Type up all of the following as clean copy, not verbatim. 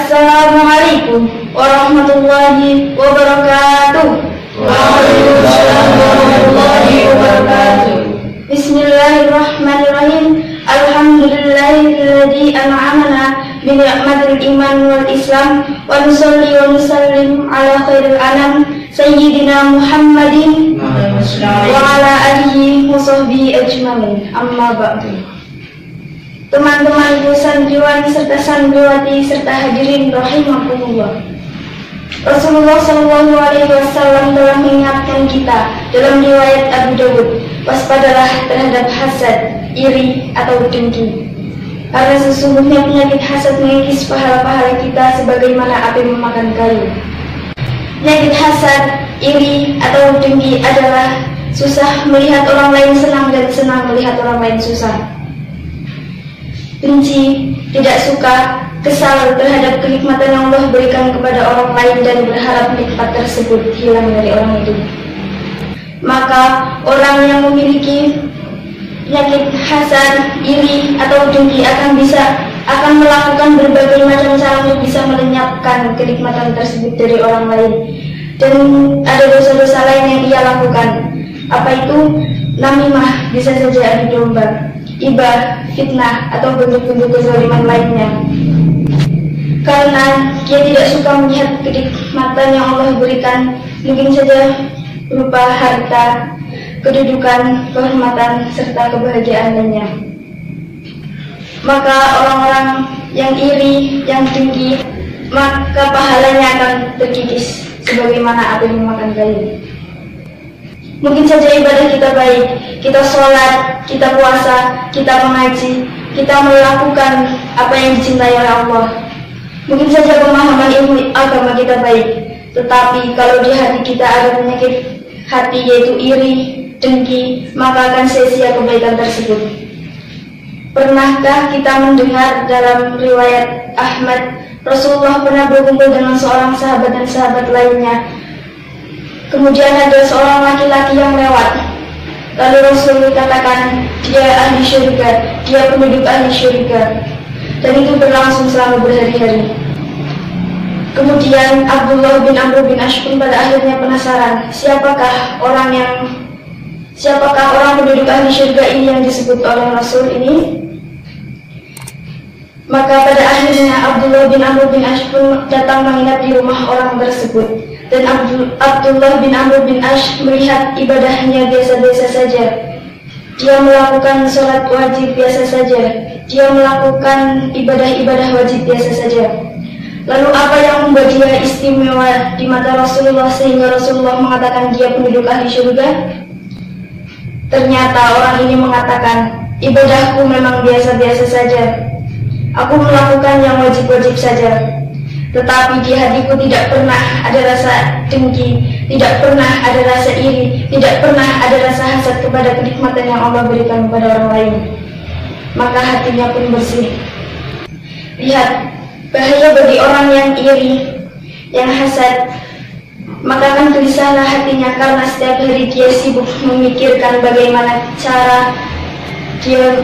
Assalamualaikum warahmatullahi wabarakatuh. Waalaikumsalam warahmatullahi wabarakatuh. Bismillahirrahmanirrahim. Alhamdulillahilladzi an'amana bi ni'matil iman wal islam wa nusalli wa nusallim ala khairil anam sayyidina Muhammadin wa ala alihi wa sahbihi ajmain. Amma ba'du. Teman-temanku santriwan serta santriwati serta hadirin rahimakumullah. Rasulullah SAW telah mengingatkan kita dalam riwayat Abu Dawud, waspadalah terhadap hasad, iri atau dengki, karena sesungguhnya penyakit hasad mengikis pahala-pahala kita sebagaimana api memakan kayu. Penyakit hasad, iri atau dengki adalah susah melihat orang lain senang dan senang melihat orang lain susah. Benci, tidak suka, kesal terhadap kenikmatan yang Allah berikan kepada orang lain dan berharap nikmat tersebut hilang dari orang itu. Maka orang yang memiliki penyakit hasad, iri atau dengki akan melakukan berbagai macam cara untuk bisa melenyapkan kenikmatan tersebut dari orang lain. Dan ada dosa-dosa lain yang ia lakukan. Apa itu? Namimah, bisa saja adu domba, ibah, fitnah, atau bentuk-bentuk kezaliman lainnya. Karena dia tidak suka melihat kenikmatan yang Allah berikan, mungkin saja berupa harta, kedudukan, kehormatan, serta kebahagiaan lainnya. Maka orang-orang yang iri, yang dengki, maka pahalanya akan terkikis sebagaimana api memakan kayu. Mungkin saja ibadah kita baik, kita sholat, kita puasa, kita mengaji, kita melakukan apa yang dicintai oleh Allah. Mungkin saja pemahaman ilmu agama kita baik, tetapi kalau di hati kita ada penyakit hati yaitu iri, dengki, maka akan sia-sia kebaikan tersebut. Pernahkah kita mendengar dalam riwayat Ahmad, Rasulullah pernah berkumpul dengan seorang sahabat dan sahabat lainnya. Kemudian ada seorang laki-laki yang lewat. Lalu Rasul katakan, dia ahli syurga, dia penduduk ahli syurga. Dan itu berlangsung selama berhari-hari. Kemudian Abdullah bin Amr bin Ash pun pada akhirnya penasaran, siapakah orang penduduk ahli syurga ini yang disebut oleh Rasul ini? Maka pada akhirnya Abdullah bin Amr bin Ash pun datang menginap di rumah orang tersebut. Dan Abdullah bin Amr bin Ash melihat ibadahnya biasa-biasa saja. Dia melakukan sholat wajib biasa saja. Dia melakukan ibadah-ibadah wajib biasa saja. Lalu apa yang membuat dia istimewa di mata Rasulullah sehingga Rasulullah mengatakan dia penduduk ahli syurga? Ternyata orang ini mengatakan, ibadahku memang biasa-biasa saja. Aku melakukan yang wajib-wajib saja. Tetapi di hatiku tidak pernah ada rasa dengki, tidak pernah ada rasa iri, tidak pernah ada rasa hasad kepada kenikmatan yang Allah berikan kepada orang lain. Maka hatinya pun bersih. Lihat, bahaya bagi orang yang iri, yang hasad, maka akan gelisahlah hatinya karena setiap hari dia sibuk memikirkan bagaimana cara dia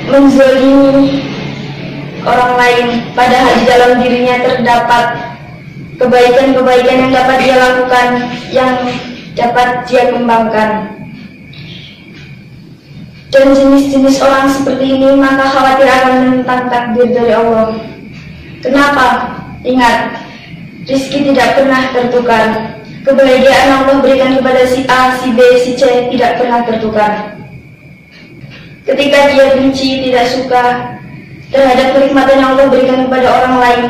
menzalimi orang lain, padahal di dalam dirinya terdapat kebaikan-kebaikan yang dapat dia lakukan, yang dapat dia kembangkan. Dan jenis-jenis orang seperti ini maka khawatir akan menentang takdir dari Allah. Kenapa? Ingat, rizki tidak pernah tertukar. Kebahagiaan yang Allah berikan kepada si A, si B, si C tidak pernah tertukar. Ketika dia benci, tidak suka terhadap kenikmatan yang Allah berikan kepada orang lain,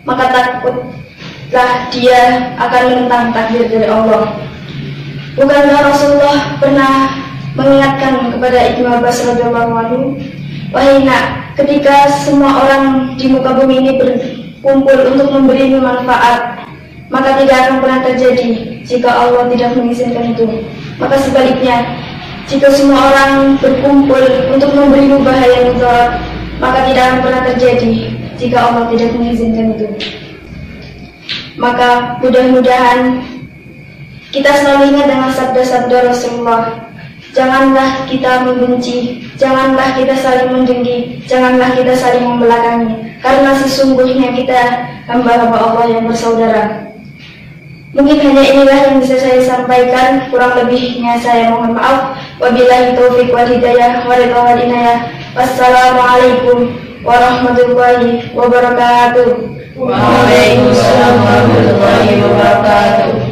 maka takutlah dia akan menentang takdir dari Allah. Bukankah Rasulullah pernah mengingatkan kepada Ibnu Abbas radhiyallahu anhu, wahai nak, ketika semua orang di muka bumi ini berkumpul untuk memberimu manfaat, maka tidak akan pernah terjadi jika Allah tidak mengizinkan itu. Maka sebaliknya, jika semua orang berkumpul untuk memberimu bahaya mudarat, maka tidak akan pernah terjadi jika Allah tidak mengizinkan itu. Maka mudah-mudahan kita selalu ingat dengan sabda-sabda Rasulullah, Janganlah kita membenci, janganlah kita saling mendengki, janganlah kita saling membelakangi, karena sesungguhnya kita hamba-hamba Allah yang bersaudara. Mungkin hanya inilah yang bisa saya sampaikan, kurang lebihnya saya mohon maaf. Wabillahi taufiq wal hidayah wal inayah. Wassalamualaikum warahmatullahi wabarakatuh. Waalaikumsalam warahmatullahi wabarakatuh.